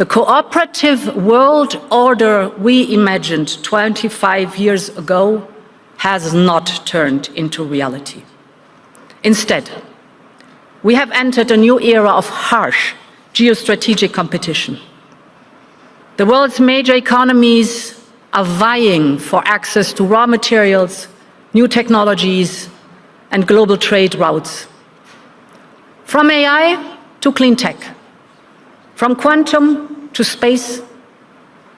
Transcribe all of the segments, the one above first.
The cooperative world order we imagined 25 years ago has not turned into reality. Instead, we have entered a new era of harsh geostrategic competition. The world's major economies are vying for access to raw materials, new technologies, and global trade routes. From AI to clean tech, from quantum to space,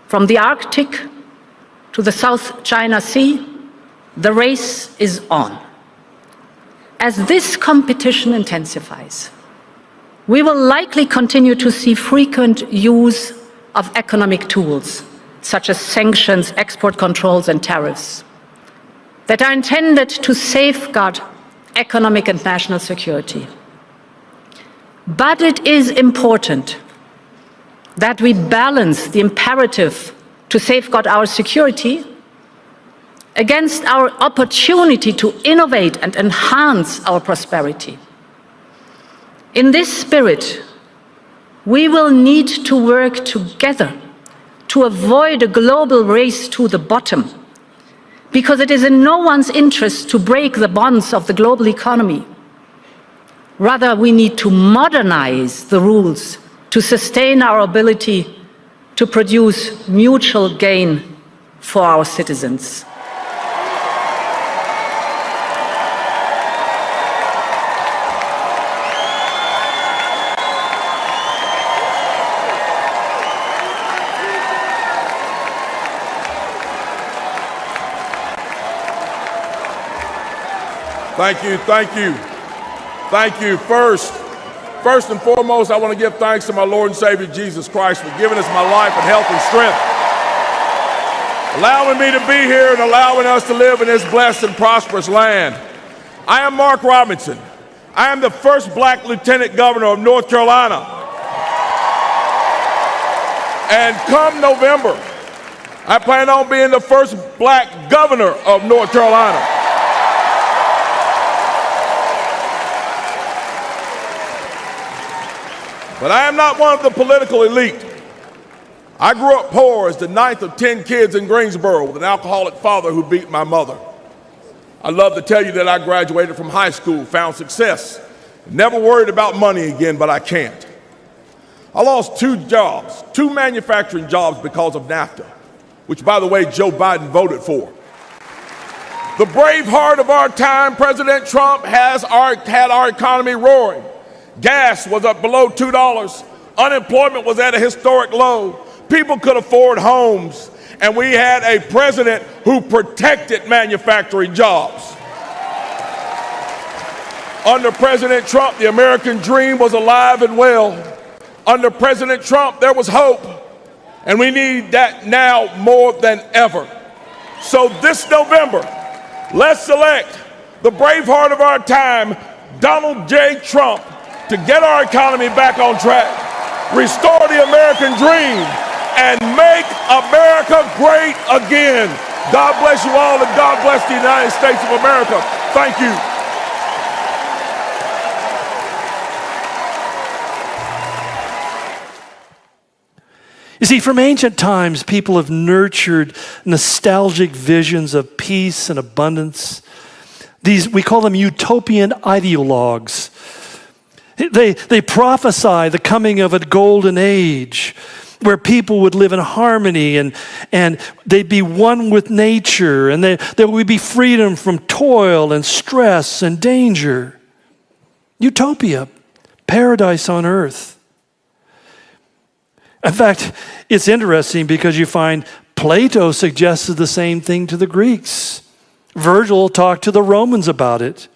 from the Arctic to the South China Sea, the race is on. As this competition intensifies, we will likely continue to see frequent use of economic tools, such as sanctions, export controls, and tariffs, that are intended to safeguard economic and national security. But it is important that we balance the imperative to safeguard our security against our opportunity to innovate and enhance our prosperity. In this spirit, we will need to work together to avoid a global race to the bottom, because it is in no one's interest to break the bonds of the global economy. Rather, we need to modernize the rules to sustain our ability to produce mutual gain for our citizens. Thank you. First and foremost, I want to give thanks to my Lord and Savior Jesus Christ for giving us my life and health and strength, allowing me to be here and allowing us to live in this blessed and prosperous land. I am Mark Robinson. I am the first black lieutenant governor of North Carolina. And come November, I plan on being the first black governor of North Carolina. But I am not one of the political elite. I grew up poor as the ninth of 10 kids in Greensboro with an alcoholic father who beat my mother. I love to tell you that I graduated from high school, found success, never worried about money again, but I can't. I lost 2 jobs, 2 manufacturing jobs because of NAFTA, which, by the way, Joe Biden voted for. The brave heart of our time, President Trump, had our economy roaring. Gas was up below $2. Unemployment was at a historic low. People could afford homes. And we had a president who protected manufacturing jobs. Under President Trump, the American dream was alive and well. Under President Trump, there was hope. And we need that now more than ever. So this November, let's select the brave heart of our time, Donald J. Trump, to get our economy back on track, restore the American dream, and make America great again. God bless you all, and God bless the United States of America. Thank you. You see, from ancient times, people have nurtured nostalgic visions of peace and abundance. We call them utopian ideologues. They prophesy the coming of a golden age where people would live in harmony and they'd be one with nature, and there would be freedom from toil and stress and danger. Utopia, paradise on earth. In fact, it's interesting because you find Plato suggested the same thing to the Greeks. Virgil talked to the Romans about it.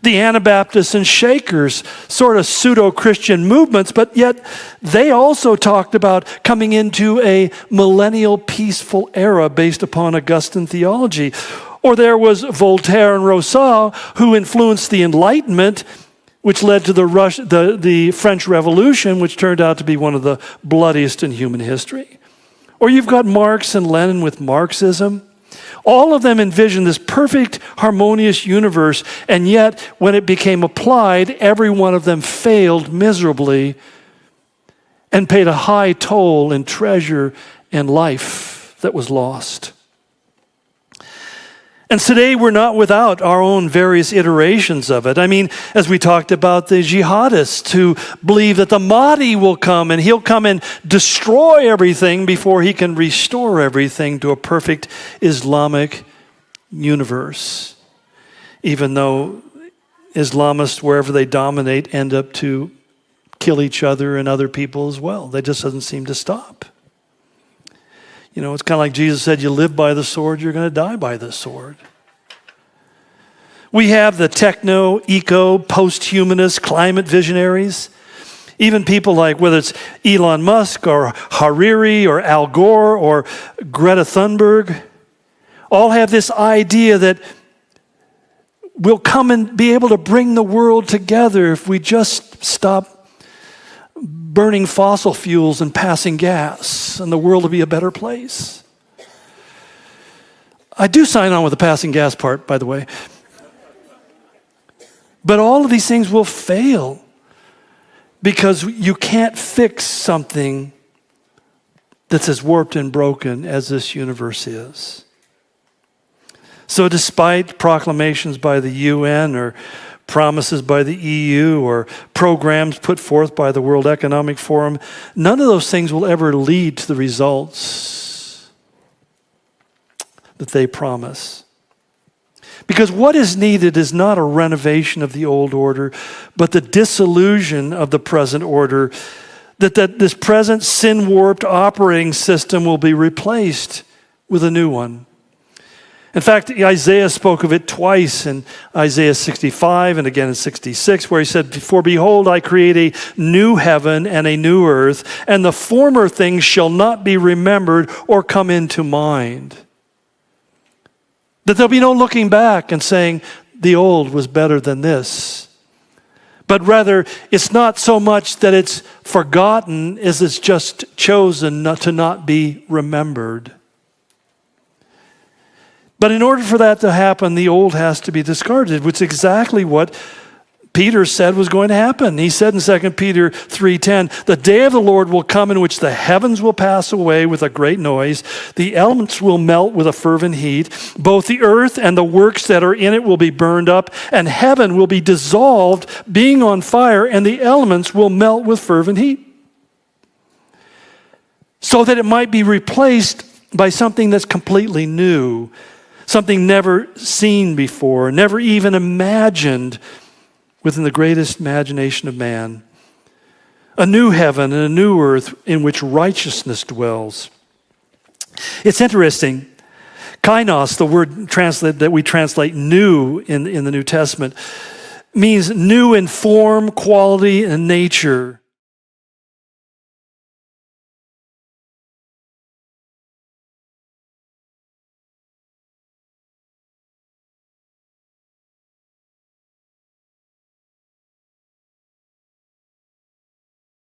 The Anabaptists and Shakers, sort of pseudo-Christian movements, but yet they also talked about coming into a millennial peaceful era based upon Augustan theology. Or there was Voltaire and Rousseau, who influenced the Enlightenment, which led to the French Revolution, which turned out to be one of the bloodiest in human history. Or you've got Marx and Lenin with Marxism. All of them envisioned this perfect, harmonious universe, and yet when it became applied, every one of them failed miserably. and paid a high toll in treasure and life that was lost. And today we're not without our own various iterations of it. I mean, as we talked about the jihadists who believe that the Mahdi will come and he'll come and destroy everything before he can restore everything to a perfect Islamic universe. Even though Islamists, wherever they dominate, end up to kill each other and other people as well. That just doesn't seem to stop. You know, it's kind of like Jesus said, you live by the sword, you're going to die by the sword. We have the techno, eco, post-humanist climate visionaries. Even people like, whether it's Elon Musk or Hariri or Al Gore or Greta Thunberg, all have this idea that we'll come and be able to bring the world together if we just stop burning fossil fuels and passing gas, and the world will be a better place. I do sign on with the passing gas part, by the way. But all of these things will fail because you can't fix something that's as warped and broken as this universe is. So despite proclamations by the UN or promises by the EU or programs put forth by the World Economic Forum, none of those things will ever lead to the results that they promise. Because what is needed is not a renovation of the old order, but the dissolution of the present order, that this present sin-warped operating system will be replaced with a new one. In fact, Isaiah spoke of it twice in Isaiah 65 and again in 66, where he said, "For behold, I create a new heaven and a new earth, and the former things shall not be remembered or come into mind." That there'll be no looking back and saying, the old was better than this. But rather, it's not so much that it's forgotten as it's just chosen not to be remembered. But in order for that to happen, the old has to be discarded, which is exactly what Peter said was going to happen. He said in 2 Peter 3:10, "The day of the Lord will come in which the heavens will pass away with a great noise, the elements will melt with a fervent heat, both the earth and the works that are in it will be burned up, and heaven will be dissolved, being on fire, and the elements will melt with fervent heat." So that it might be replaced by something that's completely new, something never seen before, never even imagined within the greatest imagination of man. A new heaven and a new earth in which righteousness dwells. It's interesting. Kainos, the word that we translate new in the New Testament, means new in form, quality, and nature.